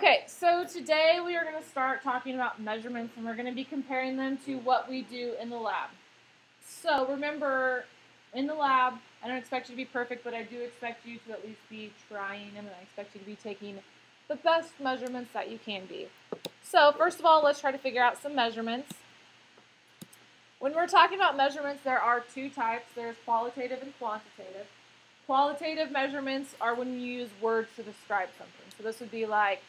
Okay, so today we are going to start talking about measurements, and we're going to be comparing them to what we do in the lab. So remember, in the lab, I don't expect you to be perfect, but I do expect you to at least be trying them, and I expect you to be taking the best measurements that you can be. So first of all, let's try to figure out some measurements. When we're talking about measurements, there are two types. There's qualitative and quantitative. Qualitative measurements are when you use words to describe something. So this would be like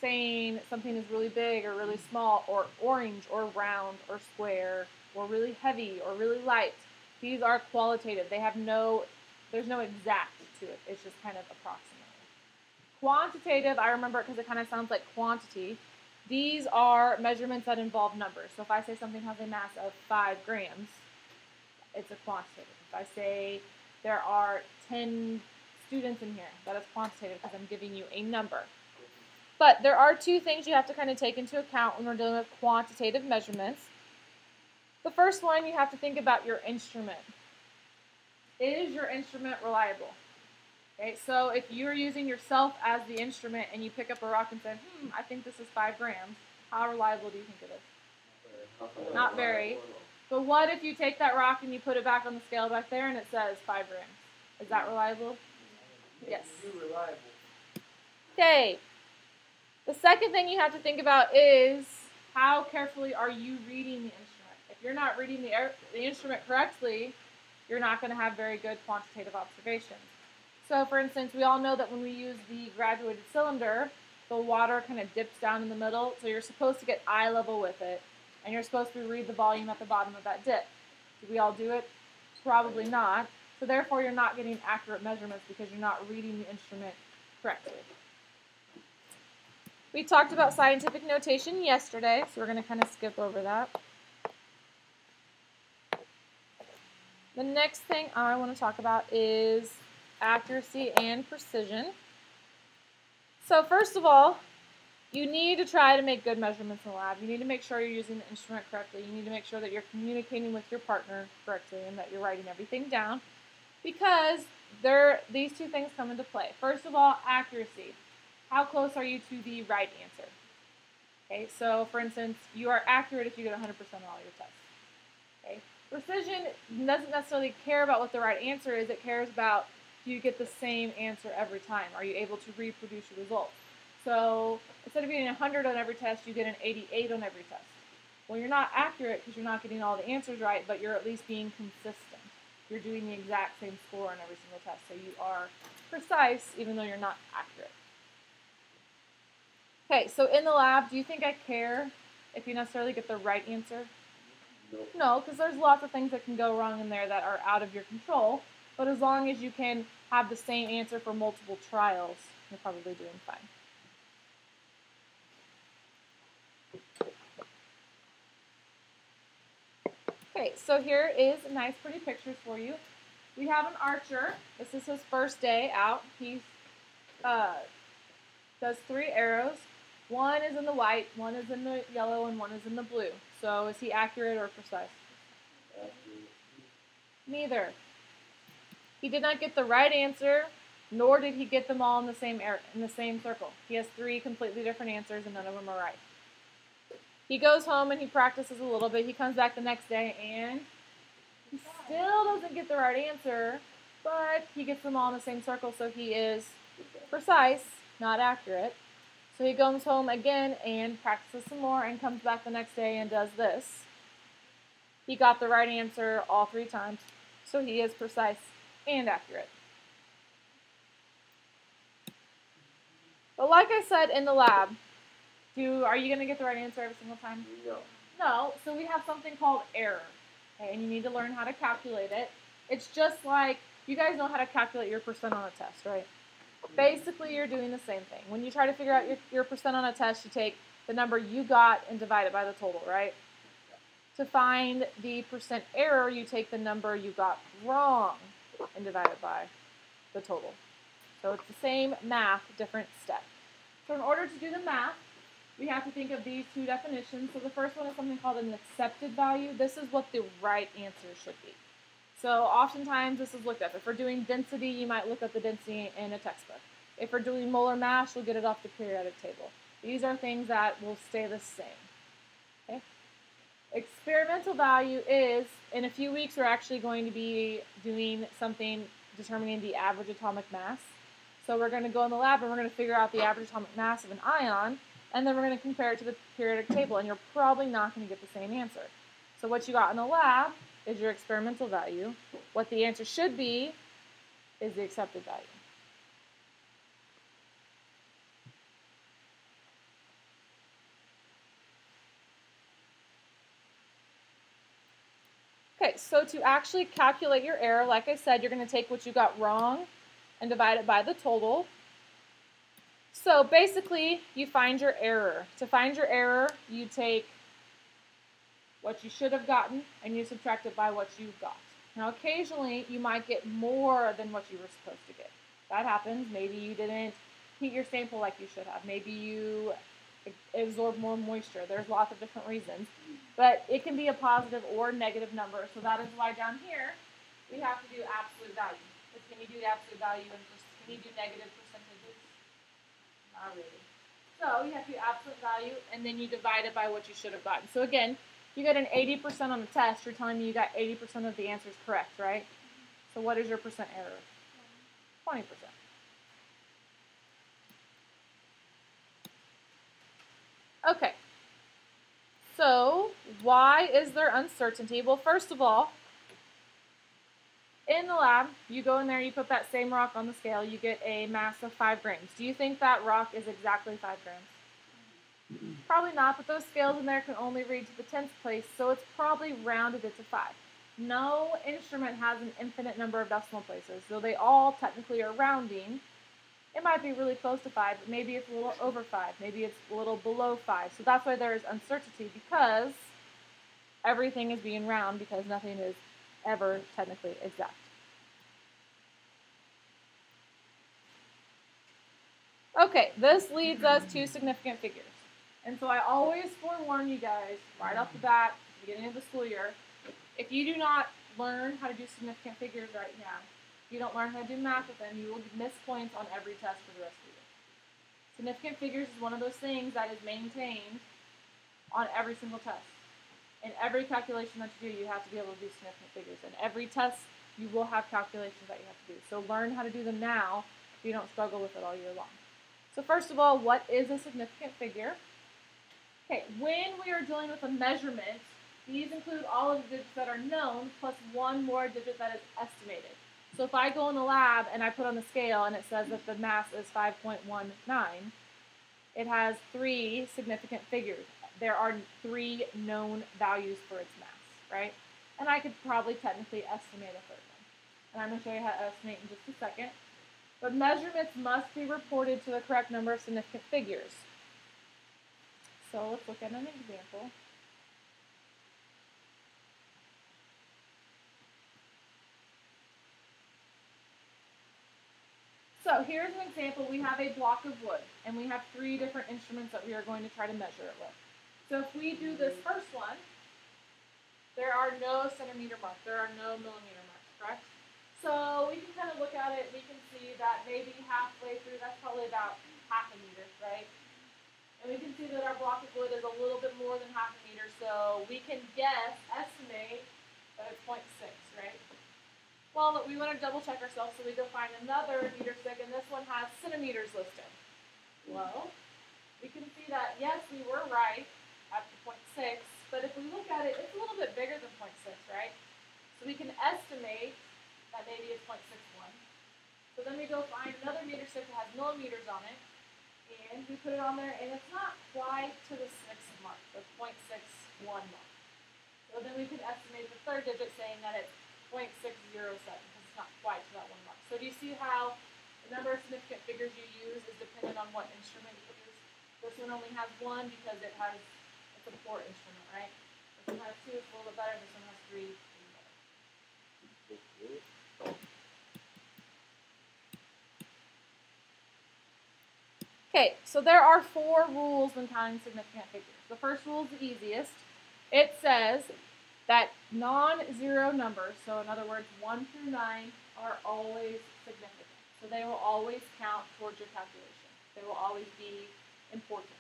saying something is really big or really small, or orange or round or square, or really heavy or really light. These are qualitative. They have there's no exact to it. It's just kind of approximate. Quantitative, I remember it because it kind of sounds like quantity. These are measurements that involve numbers. So if I say something has a mass of 5 grams, it's a quantitative. If I say there are 10 students in here, that is quantitative because I'm giving you a number. But there are two things you have to kind of take into account when we're dealing with quantitative measurements. The first one, you have to think about your instrument. Is your instrument reliable? Okay, so if you're using yourself as the instrument and you pick up a rock and say, I think this is 5 grams, how reliable do you think it is? Not very. But what if you take that rock and you put it back on the scale back there and it says 5 grams? Is that reliable? Yes. Okay. The second thing you have to think about is how carefully are you reading the instrument? If you're not reading the instrument correctly, you're not going to have very good quantitative observations. So for instance, we all know that when we use the graduated cylinder, the water kind of dips down in the middle, so you're supposed to get eye level with it, and you're supposed to read the volume at the bottom of that dip. Do we all do it? Probably not. So therefore, you're not getting accurate measurements because you're not reading the instrument correctly. We talked about scientific notation yesterday, so we're going to kind of skip over that. The next thing I want to talk about is accuracy and precision. So first of all, you need to try to make good measurements in the lab. You need to make sure you're using the instrument correctly. You need to make sure that you're communicating with your partner correctly and that you're writing everything down, because these two things come into play. First of all, accuracy. How close are you to the right answer? Okay, so for instance, you are accurate if you get 100% on all your tests. Okay, precision doesn't necessarily care about what the right answer is. It cares about, do you get the same answer every time? Are you able to reproduce your results? So instead of getting 100 on every test, you get an 88 on every test. Well, you're not accurate because you're not getting all the answers right, but you're at least being consistent. You're doing the exact same score on every single test, so you are precise even though you're not accurate. Okay, so in the lab, do you think I care if you necessarily get the right answer? No, because there's lots of things that can go wrong in there that are out of your control, but as long as you can have the same answer for multiple trials, you're probably doing fine. Okay, so here is nice, pretty pictures for you. We have an archer. This is his first day out. He does 3 arrows. One is in the white, one is in the yellow, and one is in the blue. So is he accurate or precise? Neither. He did not get the right answer, nor did he get them all in the same circle. He has 3 completely different answers, and none of them are right. He goes home and he practices a little bit. He comes back the next day and he still doesn't get the right answer, but he gets them all in the same circle, so he is precise, not accurate. So he goes home again and practices some more and comes back the next day and does this. He got the right answer all 3 times, so he is precise and accurate. But like I said in the lab, are you going to get the right answer every single time? No. No, so we have something called error, okay, and you need to learn how to calculate it. It's just like, you guys know how to calculate your percent on a test, right? Basically, you're doing the same thing. When you try to figure out your percent on a test, you take the number you got and divide it by the total, right? To find the percent error, you take the number you got wrong and divide it by the total. So it's the same math, different step. So in order to do the math, we have to think of these 2 definitions. So the first one is something called an accepted value. This is what the right answer should be. So oftentimes this is looked up. If we're doing density, you might look up the density in a textbook. If we're doing molar mass, you'll get it off the periodic table. These are things that will stay the same. Okay? Experimental value is, in a few weeks, we're actually going to be doing something determining the average atomic mass. So we're going to go in the lab and we're going to figure out the average atomic mass of an ion, and then we're going to compare it to the periodic table, and you're probably not going to get the same answer. So what you got in the lab is your experimental value. What the answer should be is the accepted value. Okay, so to actually calculate your error, like I said, you're going to take what you got wrong and divide it by the total. So basically, you find your error. To find your error, you take what you should have gotten and you subtract it by what you got. Now, occasionally, you might get more than what you were supposed to get. That happens. Maybe you didn't heat your sample like you should have. Maybe you absorb more moisture. There's lots of different reasons. But it can be a positive or negative number. So that is why down here we have to do absolute value. Because can you do the absolute value and can you do negative percentages? Not really. So you have to do absolute value and then you divide it by what you should have gotten. So again, you got an 80% on the test. You're telling me you got 80% of the answers correct, right? So what is your percent error? 20%. Okay, so why is there uncertainty? Well, first of all, in the lab, you go in there, you put that same rock on the scale, you get a mass of 5 grams. Do you think that rock is exactly 5 grams? Probably not, but those scales in there can only read to the 10th place, so it's probably rounded it to 5. No instrument has an infinite number of decimal places, so they all technically are rounding. It might be really close to 5, but maybe it's a little over 5. Maybe it's a little below 5. So that's why there is uncertainty, because everything is being round, because nothing is ever technically exact. Okay, this leads us to significant figures. And so I always forewarn you guys right off the bat, at the beginning of the school year, if you do not learn how to do significant figures right now, if you don't learn how to do math with them, you will miss points on every test for the rest of the year. Significant figures is one of those things that is maintained on every single test. In every calculation that you do, you have to be able to do significant figures. In every test, you will have calculations that you have to do. So learn how to do them now so you don't struggle with it all year long. So first of all, what is a significant figure? Okay, when we are dealing with a measurement, these include all of the digits that are known plus one more digit that is estimated. So if I go in the lab and I put on the scale and it says that the mass is 5.19, it has 3 significant figures. There are 3 known values for its mass, right? And I could probably technically estimate a third one. And I'm going to show you how to estimate in just a second. But measurements must be reported to the correct number of significant figures. So let's look at an example. So here's an example. We have a block of wood, and we have 3 different instruments that we are going to try to measure it with. So if we do this first one, there are no centimeter marks. There are no millimeter marks, correct? So we can kind of look at it, we can see that maybe halfway through, that's probably about half a meter, right? And we can see that our block of wood is a little bit more than half a meter, so we can estimate that it's 0.6, right? Well, we want to double check ourselves, so we go find another meter stick, and this one has centimeters listed. Well, we can see that, yes, we were right at the 0.6, but if we look at it, it's a little bit bigger than 0.6, right? So we can estimate that maybe it's 0.61. So then we go find another meter stick that has millimeters on it, and we put it on there, and it's not quite to the 6 mark, the 0.61 mark. So then we can estimate the third digit, saying that it's 0.607, because it's not quite to that 1 mark. So do you see how the number of significant figures you use is dependent on what instrument you use? This one only has 1 because it's a poor instrument, right? This one has 2, it's a little bit better. This one has 3, Okay, so there are 4 rules when counting significant figures. The first rule is the easiest. It says that non-zero numbers, so in other words, 1 through 9, are always significant. So they will always count towards your calculation. They will always be important.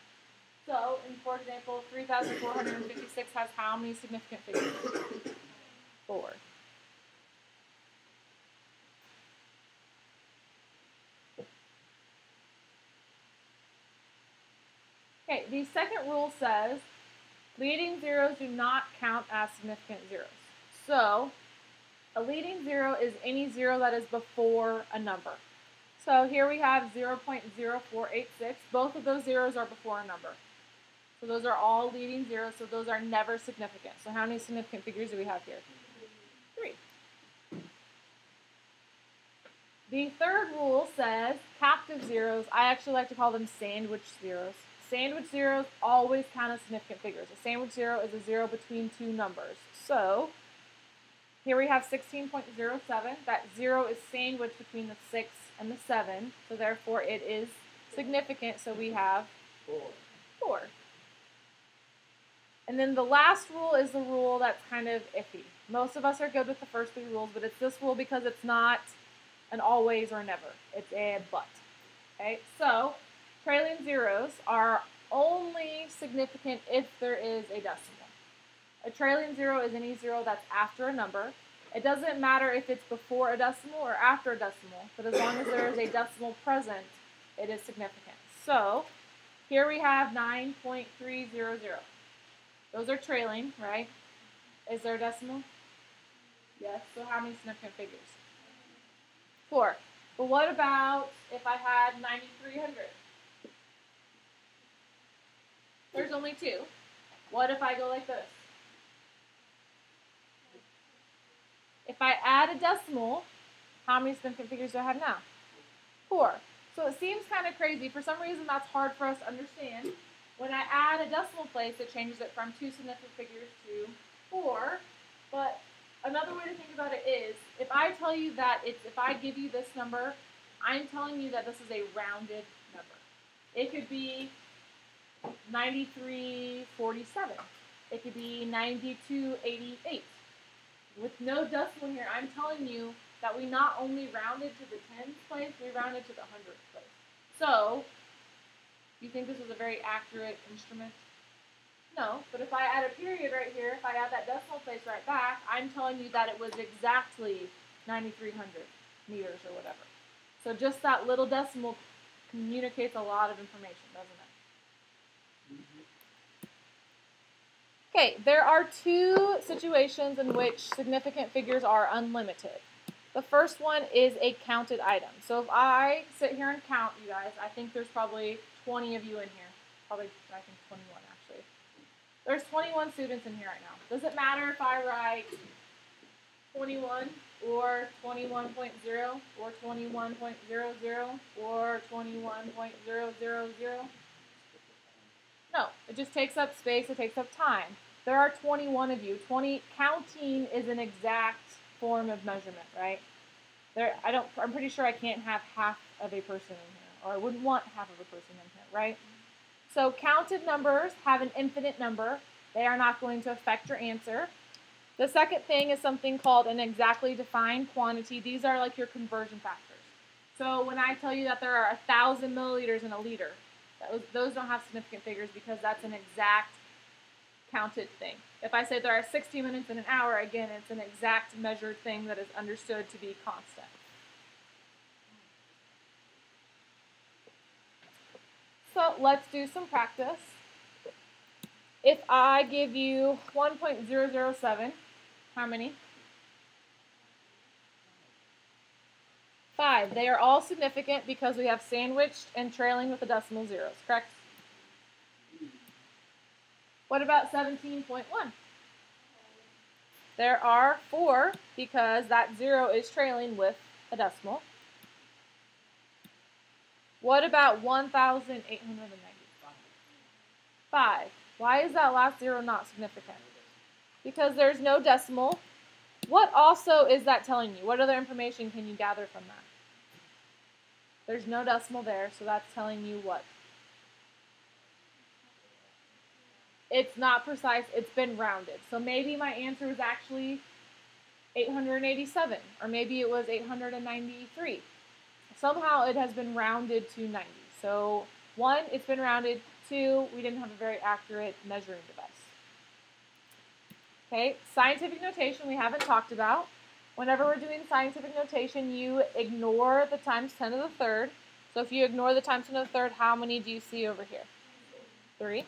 So, for example, 3,456 has how many significant figures? 4. Okay, the second rule says leading zeros do not count as significant zeros. So, a leading zero is any zero that is before a number. So here we have 0.0486. Both of those zeros are before a number. So those are all leading zeros, so those are never significant. So how many significant figures do we have here? 3. The third rule says captive zeros, I actually like to call them sandwich zeros. Sandwich zeros always count as significant figures. A sandwich zero is a zero between two numbers. So here we have 16.07. That 0 is sandwiched between the 6 and the 7, so therefore it is significant, so we have 4. And then the last rule is the rule that's kind of iffy. Most of us are good with the first 3 rules, but it's this rule because it's not an always or never. It's a but. Okay, so trailing zeros are only significant if there is a decimal. A trailing zero is any zero that's after a number. It doesn't matter if it's before a decimal or after a decimal, but as long as there is a decimal present, it is significant. So here we have 9.300. Those are trailing, right? Is there a decimal? Yes. So how many significant figures? 4. But what about if I had 9,300? There's only 2. What if I go like this? If I add a decimal, how many significant figures do I have now? 4. So it seems kind of crazy. For some reason, that's hard for us to understand. When I add a decimal place, it changes it from 2 significant figures to 4. But another way to think about it is, if I tell you that if I give you this number, I'm telling you that this is a rounded number. It could be 9347. It could be 9288. With no decimal here, I'm telling you that we not only rounded to the tens place, we rounded to the hundredth place. So, do you think this was a very accurate instrument? No, but if I add a period right here, if I add that decimal place right back, I'm telling you that it was exactly 9,300 meters or whatever. So just that little decimal communicates a lot of information, doesn't it? Okay, there are 2 situations in which significant figures are unlimited. The first one is a counted item. So if I sit here and count you guys, I think there's probably 20 of you in here. Probably, I think 21 actually. There's 21 students in here right now. Does it matter if I write 21 or 21.0 or 21.00 or 21.000? No, it just takes up space, it takes up time. There are 21 of you. Counting is an exact form of measurement, right? I'm pretty sure I can't have half of a person in here, or I wouldn't want half of a person in here, right? So counted numbers have an infinite number. They are not going to affect your answer. The second thing is something called an exactly defined quantity. These are like your conversion factors. So when I tell you that there are 1,000 milliliters in a liter, those don't have significant figures because that's an exact counted thing. If I say there are 60 minutes in an hour, again, it's an exact measured thing that is understood to be constant. So let's do some practice. If I give you 1.007, how many? 5. They are all significant because we have sandwiched and trailing with the decimal zeros, correct? What about 17.1? There are 4 because that 0 is trailing with a decimal. What about 1,895? 5. Why is that last 0 not significant? Because there's no decimal. What also is that telling you? What other information can you gather from that? There's no decimal there, so that's telling you what? It's not precise, it's been rounded. So maybe my answer was actually 887, or maybe it was 893. Somehow it has been rounded to 90. So 1, it's been rounded. 2, we didn't have a very accurate measuring device. Okay, scientific notation we haven't talked about. Whenever we're doing scientific notation, you ignore the times 10 to the third. So if you ignore the times 10 to the third, how many do you see over here? 3.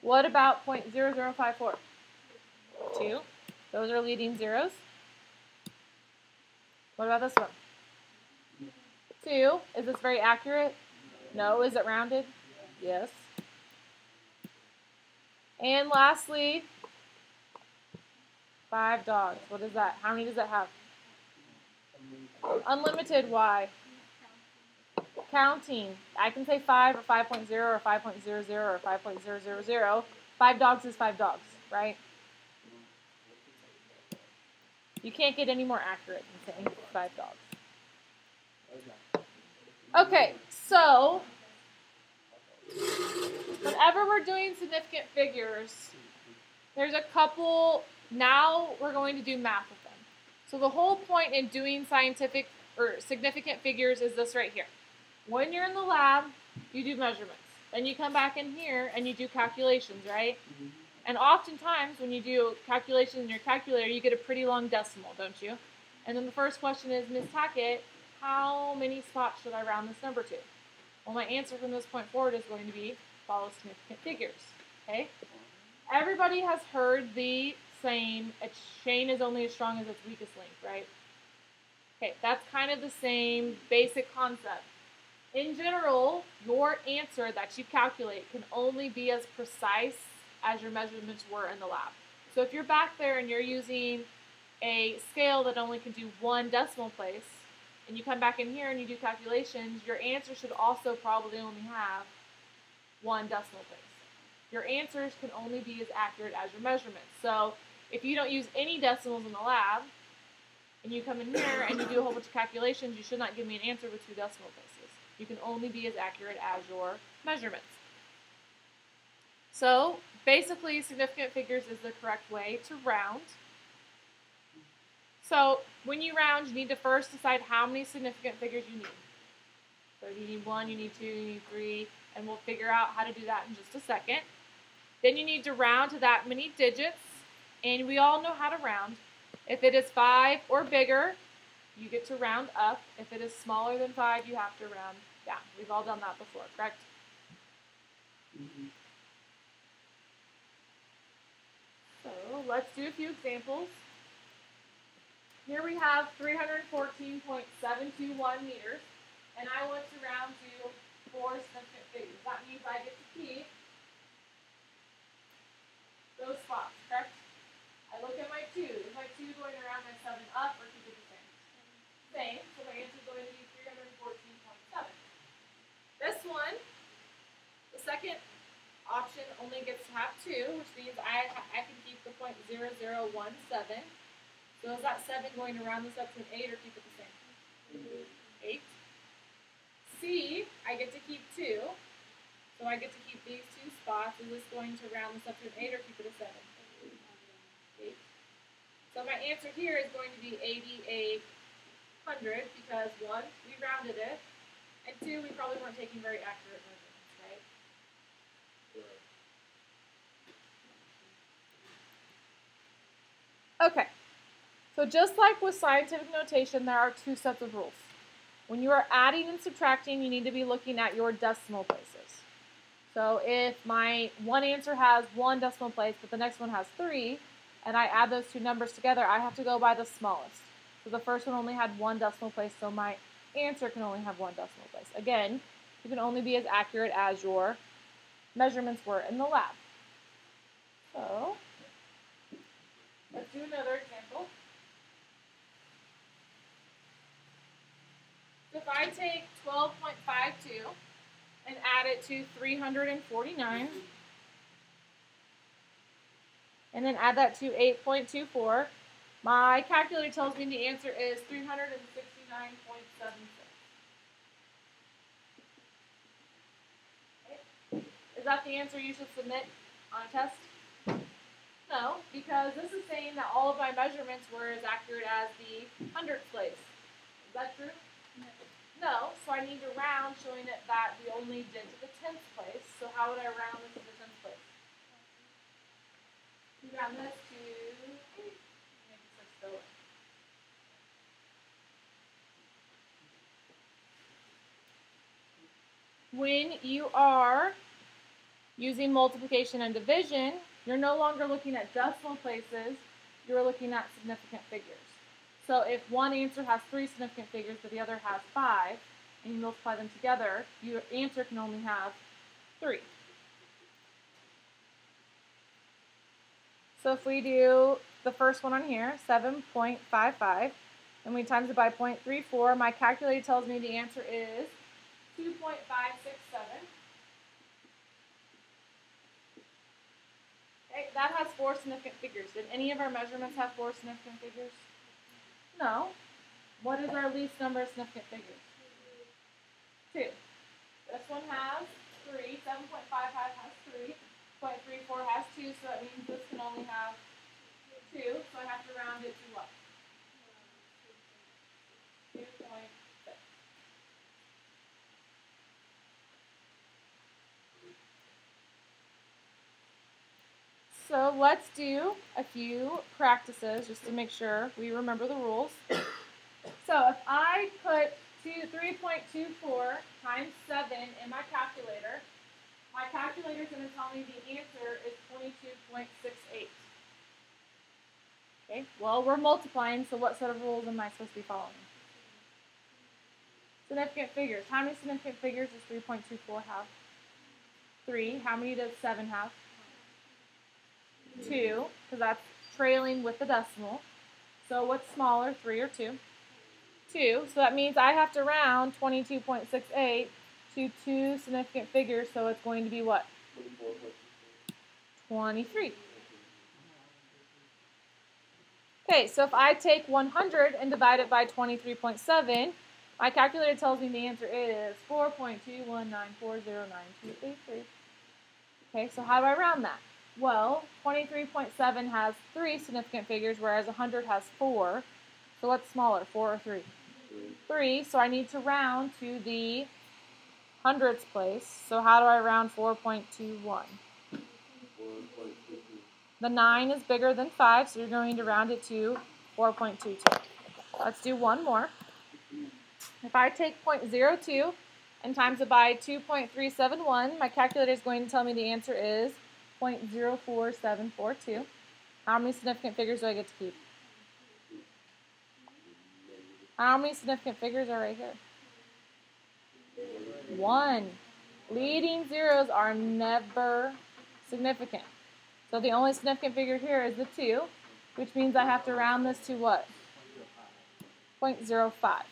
What about 0.0054? 2. Those are leading zeros. What about this one? 2. Is this very accurate? No. Is it rounded? Yes. And lastly, 5 dogs. What is that? How many does it have? Unlimited. Why? Counting. I can say 5 or 5.0 or 5.00 or 5.000. 5 dogs is 5 dogs, right? You can't get any more accurate than saying 5 dogs. Okay, so whenever we're doing significant figures, there's a couple, now we're going to do math with them. So the whole point in doing scientific or significant figures is this right here. When you're in the lab, you do measurements. Then you come back in here and you do calculations, right? And oftentimes when you do calculations in your calculator, you get a pretty long decimal, don't you? And then the first question is, Ms. Tackett, how many spots should I round this number to? Well, my answer from this point forward is going to be follow significant figures, okay? Everybody has heard the saying, a chain is only as strong as its weakest link, right? Okay, that's kind of the same basic concept. In general, your answer that you calculate can only be as precise as your measurements were in the lab. So if you're back there and you're using a scale that only can do 1 decimal place, and you come back in here and you do calculations, your answer should also probably only have 1 decimal place. Your answers can only be as accurate as your measurements. So if you don't use any decimals in the lab, and you come in here and you do a whole bunch of calculations, you should not give me an answer with 2 decimal places. You can only be as accurate as your measurements. So basically, significant figures is the correct way to round. So when you round, you need to first decide how many significant figures you need. So you need 1, you need 2, you need 3, and we'll figure out how to do that in just a second. Then you need to round to that many digits, and we all know how to round. If it is 5 or bigger, you get to round up. If it is smaller than 5, you have to round down. We've all done that before, correct? So let's do a few examples. Here we have 314.721 meters, and I want to round to 4 significant figures. That means I get to keep those spots, correct? I look at my 2. Is my 2 going to round my 7 up or keep it the same? Same, so my answer is going to be 314.7. This one, the second option only gets to have 2, which means I can keep the 0.0017. So is that 7 going to round this up to an 8 or keep it the same? 8. C, I get to keep 2. So I get to keep these 2 spots. Is this going to round this up to an 8 or keep it a 7? 8. So my answer here is going to be 8,800 because 1, we rounded it, and 2, we probably weren't taking very accurate measurements, right? Okay. So just like with scientific notation, there are 2 sets of rules. When you are adding and subtracting, you need to be looking at your decimal places. So if my one answer has 1 decimal place, but the next one has 3, and I add those 2 numbers together, I have to go by the smallest. So the first one only had 1 decimal place, so my answer can only have 1 decimal place. Again, you can only be as accurate as your measurements were in the lab. So let's do another example. If I take 12.52 and add it to 349, and then add that to 8.24, my calculator tells me the answer is 369.76. Okay. Is that the answer you should submit on a test? No, because this is saying that all of my measurements were as accurate as the hundredth place. Is that true? No, so so I need to round, showing it that we only did to the 10th place. So how would I round this to the 10th place? You round this to 8. When you are using multiplication and division, you're no longer looking at decimal places, you're looking at significant figures. So if one answer has 3 significant figures, but the other has 5, and you multiply them together, your answer can only have 3. So if we do the first one on here, 7.55, and we times it by 0.34, my calculator tells me the answer is 2.567. Okay, that has 4 significant figures. Did any of our measurements have 4 significant figures? No. What is our least number of significant figures? 2. This one has 3. 7.55 has 3. 0.34 has 2, so that means this can only have 2. So I have to round it to what? 2.6. So let's do a few practices just to make sure we remember the rules. So if I put 3.24 times 7 in my calculator is going to tell me the answer is 22.68. Okay, well, we're multiplying, so what set of rules am I supposed to be following? Significant figures. How many significant figures does 3.24 have? 3. How many does 7 have? 2, because that's trailing with the decimal. So what's smaller, 3 or 2? 2. So that means I have to round 22.68 to 2 significant figures, so it's going to be what? 23. Okay, so if I take 100 and divide it by 23.7, my calculator tells me the answer is 4.219409283. Okay, so how do I round that? Well, 23.7 has 3 significant figures, whereas 100 has 4. So what's smaller, 4 or 3? 3, so I need to round to the hundredths place. So how do I round 4.21? The 9 is bigger than 5, so you're going to round it to 4.22. Let's do one more. If I take 0.02 and times it by 2.371, my calculator is going to tell me the answer is 0.04742. How many significant figures do I get to keep? How many significant figures are right here? 1. Leading zeros are never significant. So the only significant figure here is the 2, which means I have to round this to what? 0.05.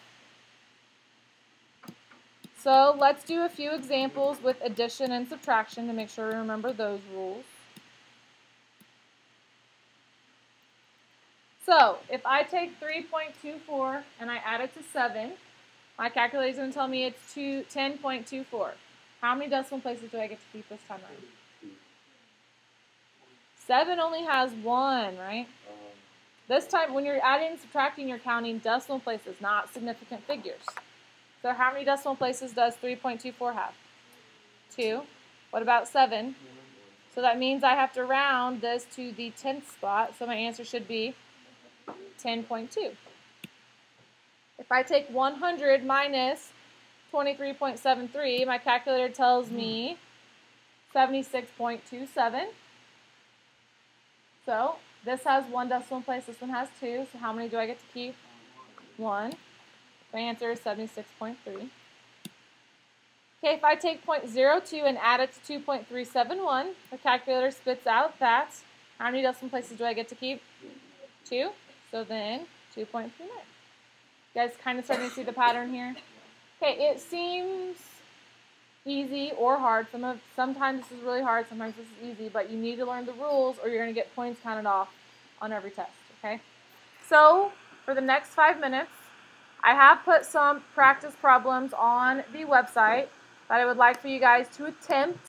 So let's do a few examples with addition and subtraction to make sure we remember those rules. So if I take 3.24 and I add it to 7, my calculator is going to tell me it's 10.24. How many decimal places do I get to keep this time around? 7 only has 1, right? This time, when you're adding and subtracting, you're counting decimal places, not significant figures. So how many decimal places does 3.24 have? 2. What about 7? So that means I have to round this to the 10th spot, so my answer should be 10.2. If I take 100 minus 23.73, my calculator tells me 76.27. So this has 1 decimal place, this one has 2, so how many do I get to keep? 1. My answer is 76.3. Okay, if I take 0.02 and add it to 2.371, the calculator spits out that. How many decimal places do I get to keep? 2. So then 2.39. You guys kind of starting to see the pattern here? Okay, it seems easy or hard. Sometimes this is really hard, sometimes this is easy, but you need to learn the rules or you're going to get points counted off on every test, okay? So for the next 5 minutes, I have put some practice problems on the website that I would like for you guys to attempt